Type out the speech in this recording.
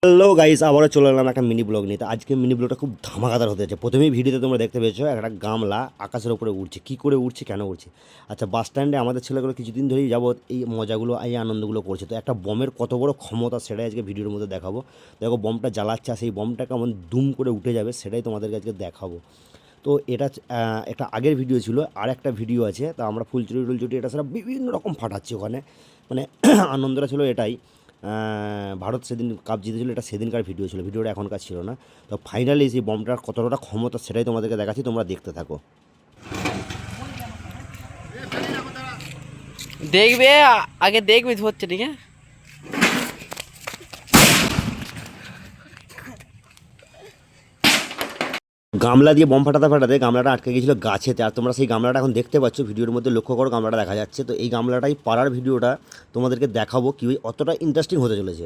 Hello guys, আবারও চলে এলাম একটা মিনি ব্লগ নিয়ে। তো আজকে মিনি ব্লগটা খুব ধামাকাদার হতে যাচ্ছে। প্রথমেই ভিডিওতে তোমরা দেখতে পেয়েছো একটা গামলা আকাশের উপরে উড়ছে। কী করে উড়ছে, কেন উড়ছে? আচ্ছা, বাস স্ট্যান্ডে আমাদের ছেলেগুলো কিছুদিন ধরেই যাবত এই মজাগুলো, এই আনন্দগুলো করছে। তো একটা বমের কত বড় ক্ষমতা সেটাই আজকে ভিডিওর মধ্যে দেখাবো। দেখো বমটা জ্বালাচ্ছে, আর সেই বমটা কেমন দুম করে উঠে যাবে সেটাই তোমাদেরকে আজকে দেখাবো। তো এটা একটা আগের ভিডিও ছিল, আর একটা ভিডিও আছে। তা আমরা ফুলচুরি টুলচুরি এটা সেটা বিভিন্ন রকম ফাটাচ্ছি ওখানে। মানে আনন্দটা ছিল এটাই। ভারত সেদিন কাপ জিতেছিল, এটা সেদিনকার ভিডিও ছিল, ভিডিওটা এখনকার ছিল না। তো ফাইনালি সেই বমটার কতটা ক্ষমতা সেটাই তোমাদেরকে দেখাচ্ছি, তোমরা দেখতে থাকো। দেখবে আগে দেখবি হচ্ছে ঠিক আছে। গামলা দিয়ে বম ফাটাতে ফাটাতে গামলাটা আটকে গিয়েছিল গাছেতে। আর তোমরা সেই গামলাটা এখন দেখতে পাচ্ছ ভিডিওর মধ্যে, লক্ষ্য করো গামলাটা দেখা যাচ্ছে। তো এই গামলাটাই পাড়ার ভিডিওটা তোমাদেরকে দেখাবো, কি অতটা ইন্টারেস্টিং হতে চলেছে।